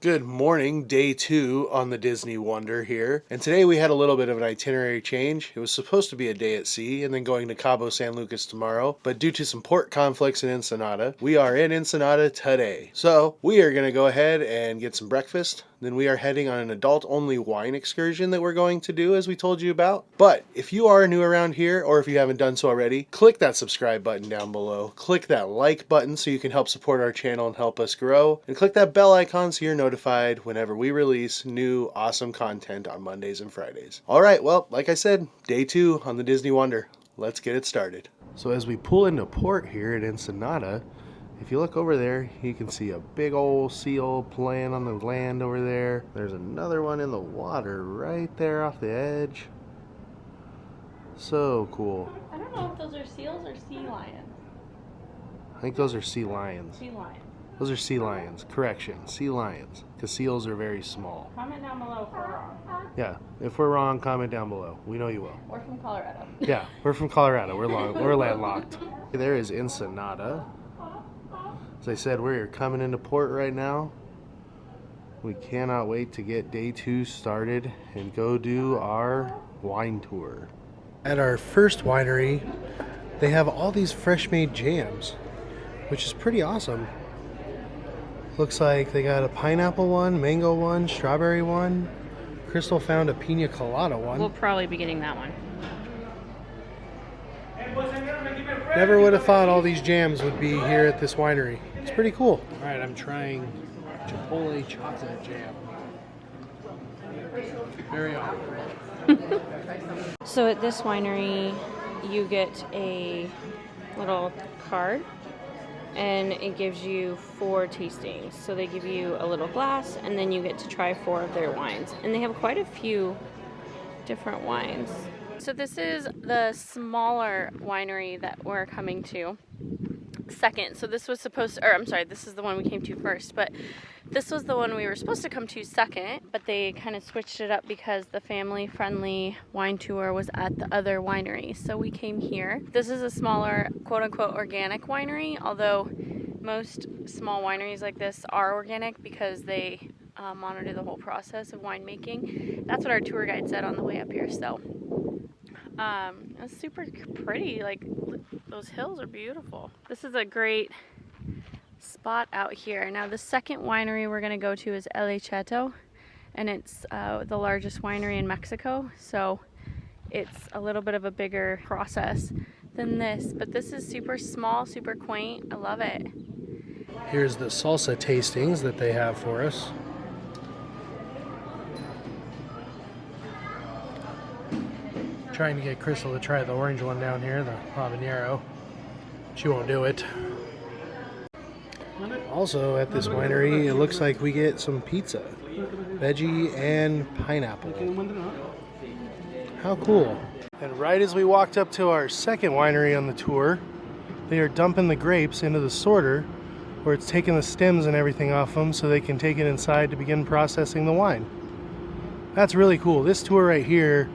Good morning, day 2 on the Disney Wonder here. And today we had a little bit of an itinerary change. It was supposed to be a day at sea and then going to Cabo San Lucas tomorrow, but due to some port conflicts in Ensenada, we are in Ensenada today. So we are going to go ahead and get some breakfast. Then we are heading on an adult-only wine excursion that we're going to do, as we told you about. But if you are new around here, or if you haven't done so already, click that subscribe button down below. Click that like button so you can help support our channel and help us grow. And click that bell icon so you're notified whenever we release new awesome content on Mondays and Fridays. Alright, well, like I said, day 2 on the Disney Wonder. Let's get it started. So as we pull into port here at Ensenada, if you look over there, you can see a big old seal playing on the land over there. There's another one in the water right there off the edge. So cool. I don't know if those are seals or sea lions. I think those are sea lions. Sea lions. Those are sea lions. Correction, sea lions. Because seals are very small. Comment down below if we're wrong. Yeah, if we're wrong, comment down below. We know you will. We're from Colorado. Yeah, we're from Colorado. We're landlocked. There is Ensenada. As I said, we're coming into port right now. We cannot wait to get day 2 started and go do our wine tour. At our first winery, they have all these fresh made jams, which is pretty awesome. Looks like they got a pineapple one, mango one, strawberry one. Crystal found a pina colada one. We'll probably be getting that one. Never would have thought all these jams would be here at this winery. It's pretty cool. All right, I'm trying Chipotle chocolate jam. Very awesome. So at this winery, you get a little card and it gives you 4 tastings. So they give you a little glass and then you get to try 4 of their wines. And they have quite a few different wines. So this is the smaller winery that we're coming to second. So this was supposed to, or I'm sorry, this is the one we came to first, but this was the one we were supposed to come to second, but they kind of switched it up because the family-friendly wine tour was at the other winery. So we came here. This is a smaller, quote-unquote, organic winery, although most small wineries like this are organic because they monitor the whole process of winemaking. That's what our tour guide said on the way up here. So it's super pretty. Like, those hills are beautiful. This is a great spot out here. Now the second winery we're going to go to is El Cheto, and it's the largest winery in Mexico, so it's a little bit of a bigger process than this, but this is super small, super quaint. I love it. Here's the salsa tastings that they have for us. Trying to get Crystal to try the orange one down here, the habanero. She won't do it. Also at this winery, it looks like we get some pizza, veggie and pineapple. How cool. And right as we walked up to our second winery on the tour, they are dumping the grapes into the sorter where it's taking the stems and everything off them so they can take it inside to begin processing the wine. That's really cool. This tour right here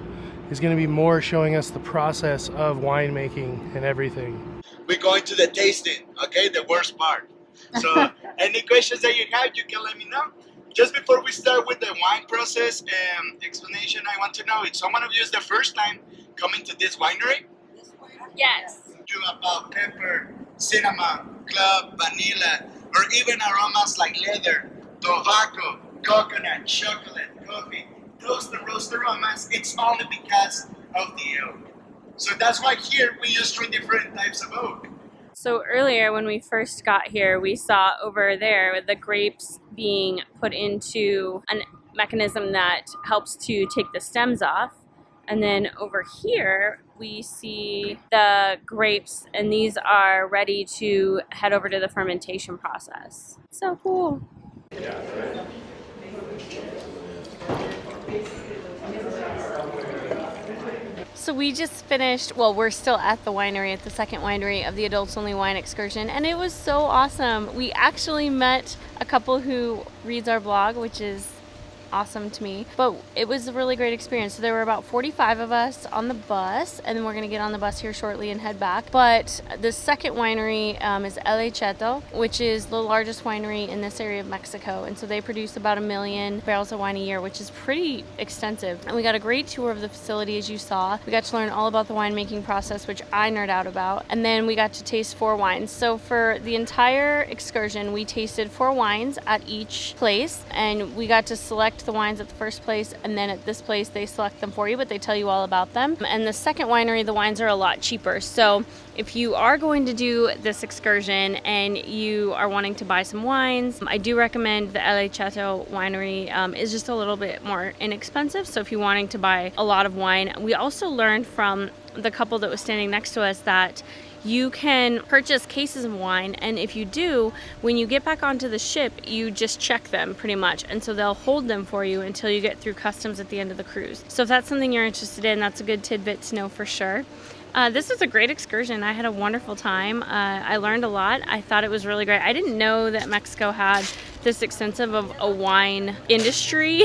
is going to be more showing us the process of winemaking and everything. We're going to the tasting, okay? The worst part. So any questions that you have, you can let me know. Just before we start with the wine process explanation, I want to know if someone of you is the first time coming to this winery? Yes. Do about pepper, cinnamon, clove, vanilla, or even aromas like leather, tobacco, coconut, chocolate, coffee. Those the roast aromas, it's only because of the oak. So that's why here we use 3 different types of oak. So earlier when we first got here, we saw over there the grapes being put into a mechanism that helps to take the stems off. And then over here, we see the grapes, and these are ready to head over to the fermentation process. So cool. So we just finished, well, we're still at the winery, at the second winery of the Adults Only Wine Excursion, and it was so awesome. We actually met a couple who reads our blog, which is awesome to me. But it was a really great experience. So there were about 45 of us on the bus, and then we're going to get on the bus here shortly and head back. But the second winery is El Cheto, which is the largest winery in this area of Mexico. And so they produce about 1 million barrels of wine a year, which is pretty extensive. And we got a great tour of the facility, as you saw. We got to learn all about the winemaking process, which I nerd out about. And then we got to taste 4 wines. So for the entire excursion, we tasted 4 wines at each place, and we got to select the wines at the first place, and then at this place they select them for you, but they tell you all about them. And the second winery, the wines are a lot cheaper. So if you are going to do this excursion and you are wanting to buy some wines, I do recommend the El Cheto winery. Is just a little bit more inexpensive. So if you're wanting to buy a lot of wine, we also learned from the couple that was standing next to us that you can purchase cases of wine, and if you do, when you get back onto the ship, you just check them pretty much, and so they'll hold them for you until you get through customs at the end of the cruise. So if that's something you're interested in, that's a good tidbit to know for sure. This was a great excursion. I had a wonderful time. I learned a lot. I thought it was really great. I didn't know that Mexico had this extensive of a wine industry.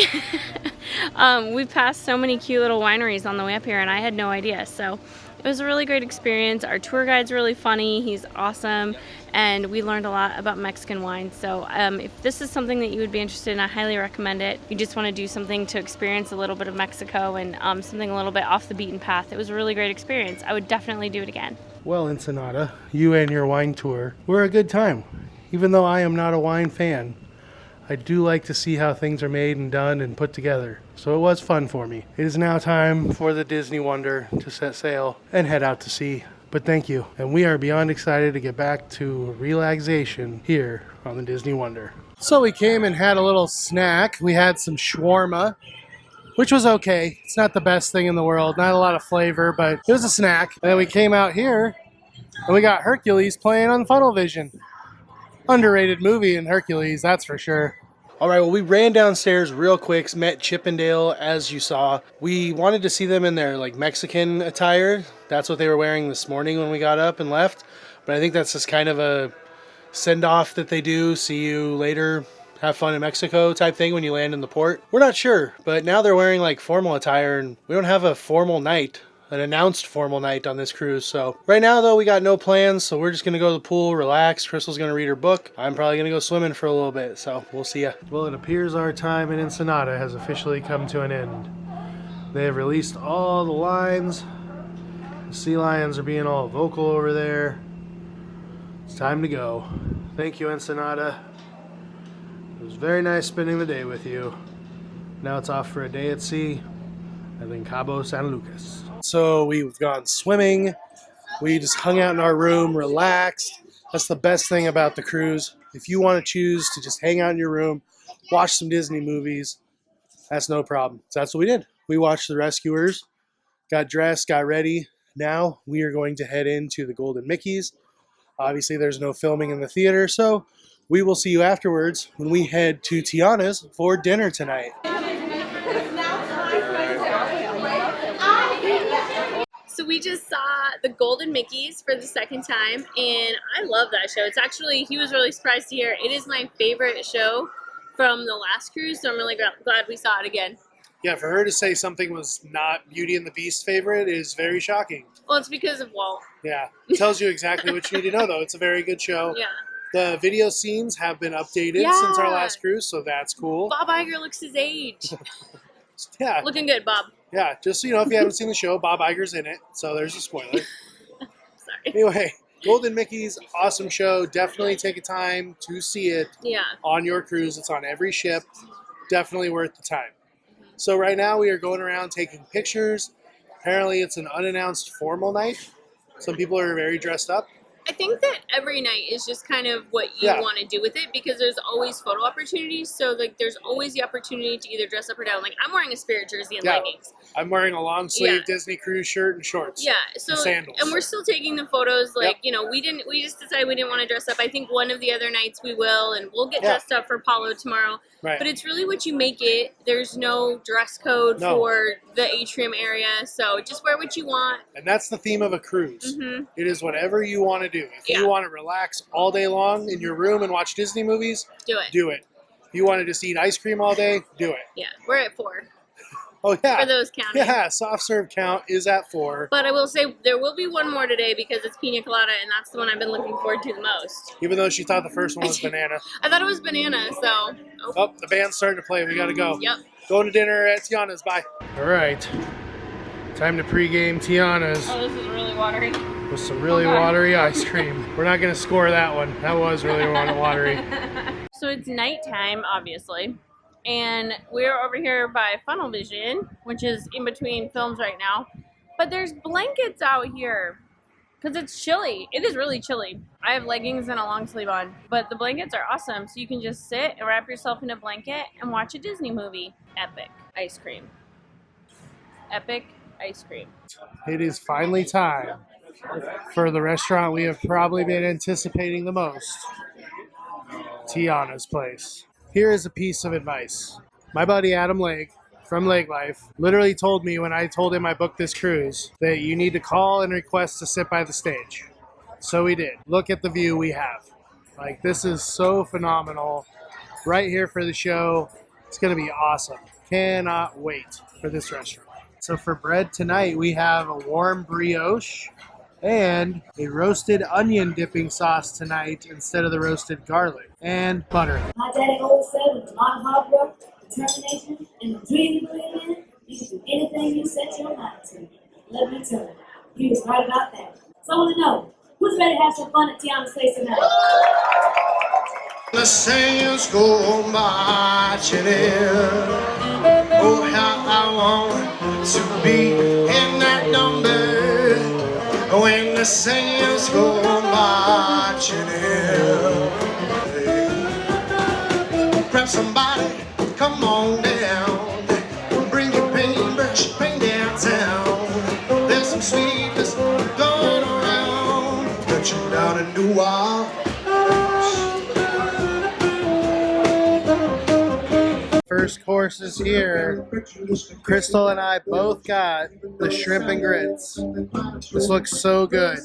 We passed so many cute little wineries on the way up here, and I had no idea. So it was a really great experience. Our tour guide's really funny. He's awesome. And we learned a lot about Mexican wine. So if this is something that you would be interested in, I highly recommend it. You just want to do something to experience a little bit of Mexico and something a little bit off the beaten path. It was a really great experience. I would definitely do it again. Well, Ensenada, you and your wine tour were a good time. Even though I am not a wine fan, I do like to see how things are made and done and put together. So it was fun for me. It is now time for the Disney Wonder to set sail and head out to sea. But thank you. And we are beyond excited to get back to relaxation here on the Disney Wonder. So we came and had a little snack. We had some shawarma, which was okay. It's not the best thing in the world. Not a lot of flavor, but it was a snack. And then we came out here and we got Hercules playing on Funnel Vision. Underrated movie in Hercules, that's for sure. All right, well, we ran downstairs real quick, met Chippendale, as you saw. We wanted to see them in their like Mexican attire. That's what they were wearing this morning when we got up and left. But I think that's just kind of a send-off that they do. See you later, have fun in Mexico type thing when you land in the port. We're not sure, but now they're wearing like formal attire, and we don't have a formal night, an announced formal night on this cruise. So right now though, we got no plans, so we're just gonna go to the pool, relax. Crystal's gonna read her book. I'm probably gonna go swimming for a little bit, so we'll see ya. Well, it appears our time in Ensenada has officially come to an end. They have released all the lines. The sea lions are being all vocal over there. It's time to go. Thank you, Ensenada. It was very nice spending the day with you. Now it's off for a day at sea and then Cabo San Lucas. So we've gone swimming. We just hung out in our room, relaxed. That's the best thing about the cruise. If you want to choose to just hang out in your room, watch some Disney movies, that's no problem. So that's what we did. We watched The Rescuers, got dressed, got ready. Now we are going to head into the Golden Mickeys. Obviously there's no filming in the theater, so we will see you afterwards when we head to Tiana's for dinner tonight. So we just saw the Golden Mickeys for the second time, and I love that show. It's actually, he was really surprised to hear, it is my favorite show from the last cruise, so I'm really glad we saw it again. Yeah, for her to say something was not Beauty and the Beast favorite is very shocking. Well, it's because of Walt. Yeah, it tells you exactly what you need to know, though. It's a very good show. Yeah. The video scenes have been updated since our last cruise, so that's cool. Bob Iger looks his age. Yeah. Looking good, Bob. Yeah, just so you know, if you haven't seen the show, Bob Iger's in it, so there's a spoiler. Sorry. Anyway, Golden Mickey's, awesome show. Definitely take a time to see it on your cruise. It's on every ship. Definitely worth the time. So right now we are going around taking pictures. Apparently it's an unannounced formal night. Some people are very dressed up. I think that every night is just kind of what you want to do with it, because there's always photo opportunities. So like there's always the opportunity to either dress up or down. Like I'm wearing a Spirit jersey and leggings. I'm wearing a long sleeve Disney cruise shirt and shorts. Yeah. So and sandals. And we're still taking the photos. Like you know, we just decided we didn't want to dress up. I think one of the other nights we will, and we'll get dressed up for Apollo tomorrow. Right. But it's really what you make it. There's no dress code for the atrium area, so just wear what you want. And that's the theme of a cruise. Mm-hmm. It is whatever you want to do. If you want to relax all day long in your room and watch Disney movies, do it. Do it. If you want to just eat ice cream all day, do it. Yeah, we're at 4 Oh yeah. for those counting. Yeah, soft serve count is at 4. But I will say there will be one more today because it's pina colada, and that's the one I've been looking forward to the most. Even though she thought the first one was banana. I thought it was banana, so. Oh, the band's starting to play. We gotta go. Yep. Going to dinner at Tiana's. Bye. All right. Time to pregame Tiana's Oh, this is really watery. with some really watery ice cream. We're not gonna score that one. That was really watery. So it's nighttime, obviously. And we're over here by Funnel Vision, which is in between films right now. But there's blankets out here because it's chilly. It is really chilly. I have leggings and a long sleeve on, but the blankets are awesome. So you can just sit and wrap yourself in a blanket and watch a Disney movie. Epic ice cream. Epic ice cream. It is finally time for the restaurant we have probably been anticipating the most. Tiana's place. Here is a piece of advice. My buddy Adam Lake from Lake Life literally told me when I told him I booked this cruise that you need to call and request to sit by the stage. So we did. Look at the view we have. Like, this is so phenomenal. Right here for the show. It's going to be awesome. Cannot wait for this restaurant. So for bread tonight, we have a warm brioche and a roasted onion dipping sauce tonight instead of the roasted garlic, and butter. My daddy always said with a lot of hard work, determination, and the dream you believe in, you can do anything you set your mind to. Let me tell you, he was right about that. So I want to know, who's ready to have some fun at Tiana's place tonight? The sails go marching in. Oh, how I want to be in that number. When the sails go marching in. Grab somebody, come on down. Bring your paintbrush, paint downtown. There's some sweetness going around. Touching down in New Orleans. First course is here. Crystal and I both got the shrimp and grits. This looks so good.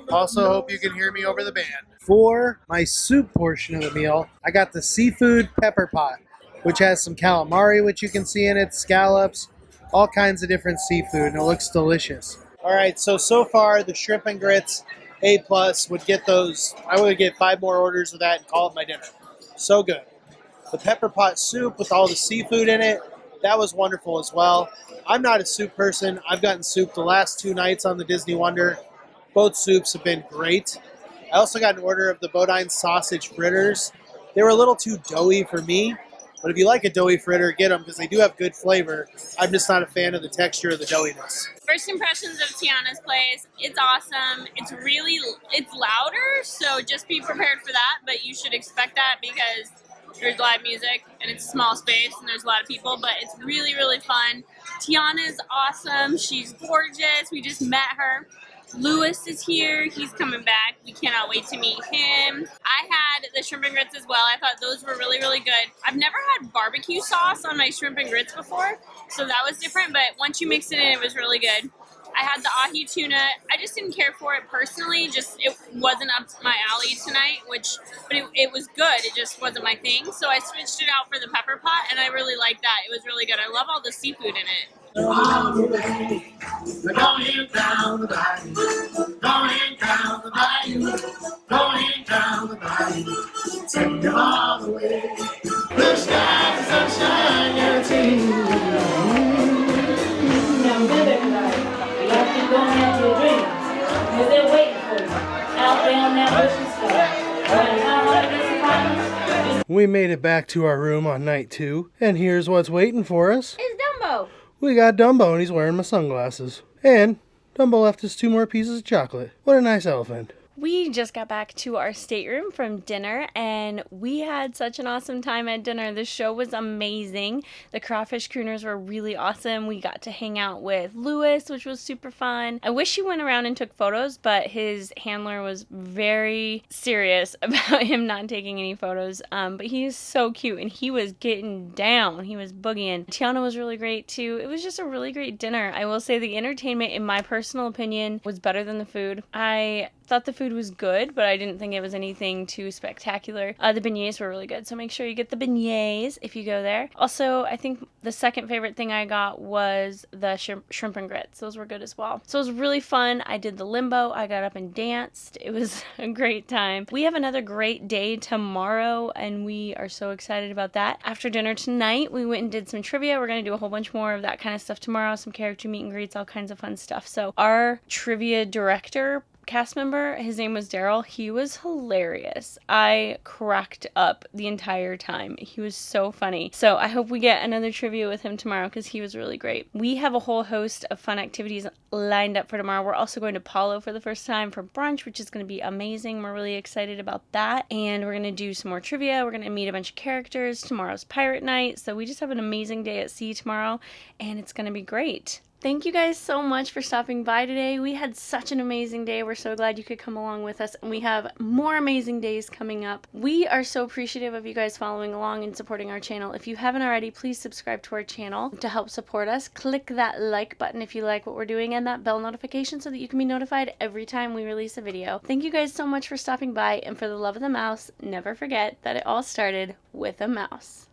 Also hope you can hear me over the band. For my soup portion of the meal, I got the seafood pepper pot, which has some calamari, which you can see in it, scallops, all kinds of different seafood, and it looks delicious. All right, so far the shrimp and grits, A+, would get those. I would get 5 more orders of that and call it my dinner. So good. The pepper pot soup with all the seafood in it, that was wonderful as well. I'm not a soup person. I've gotten soup the last 2 nights on the Disney Wonder. Both soups have been great. I also got an order of the Bodine sausage fritters. They were a little too doughy for me, but if you like a doughy fritter, get them because they do have good flavor. I'm just not a fan of the texture of the doughiness. First impressions of Tiana's place, it's awesome. It's louder, so just be prepared for that, but you should expect that because there's live music and it's a small space and there's a lot of people, but it's really, really fun. Tiana's awesome. She's gorgeous. We just met her. Lewis is here. He's coming back. We cannot wait to meet him. I had the shrimp and grits as well. I thought those were really, really good. I've never had barbecue sauce on my shrimp and grits before, so that was different, but once you mix it in, it was really good. I had the ahi tuna. I just didn't care for it personally. Just it wasn't up to my alley tonight, but it was good. It just wasn't my thing. So I switched it out for the pepper pot, and I really liked that. It was really good. I love all the seafood in it. Going down the bayou, going down the bayou, going down the bayou, take you all the way. Blue skies and sunshine guarantee. Now remember, everybody, you gotta keep going after your dreams, because they're waiting for you out there on that ocean sky. No matter how hard it gets to find you, We made it back to our room on night 2, and here's what's waiting for us. It's Dumbo. We got Dumbo, and he's wearing my sunglasses. And Dumbo left us 2 more pieces of chocolate. What a nice elephant. We just got back to our stateroom from dinner, and we had such an awesome time at dinner. The show was amazing. The crawfish crooners were really awesome. We got to hang out with Lewis, which was super fun. I wish he went around and took photos, but his handler was very serious about him not taking any photos. But he's so cute, and he was getting down. He was boogieing. Tiana was really great, too. It was just a really great dinner. I will say the entertainment, in my personal opinion, was better than the food. I thought the food was good, but I didn't think it was anything too spectacular. The beignets were really good, so make sure you get the beignets if you go there. Also, I think the second favorite thing I got was the shrimp and grits. Those were good as well. So it was really fun. I did the limbo. I got up and danced. It was a great time. We have another great day tomorrow, and we are so excited about that. After dinner tonight, we went and did some trivia. We're going to do a whole bunch more of that kind of stuff tomorrow, some character meet and greets, all kinds of fun stuff. So our trivia director, cast member, his name was Daryl. He was hilarious. I cracked up the entire time. He was so funny. So I hope we get another trivia with him tomorrow because he was really great. We have a whole host of fun activities lined up for tomorrow. We're also going to Palo for the first time for brunch, which is going to be amazing. We're really excited about that. And we're going to do some more trivia. We're going to meet a bunch of characters. Tomorrow's pirate night. So we just have an amazing day at sea tomorrow, and it's going to be great. Thank you guys so much for stopping by today. We had such an amazing day. We're so glad you could come along with us, and we have more amazing days coming up. We are so appreciative of you guys following along and supporting our channel. If you haven't already, please subscribe to our channel to help support us. Click that like button if you like what we're doing and that bell notification so that you can be notified every time we release a video. Thank you guys so much for stopping by, and for the love of the mouse, never forget that it all started with a mouse.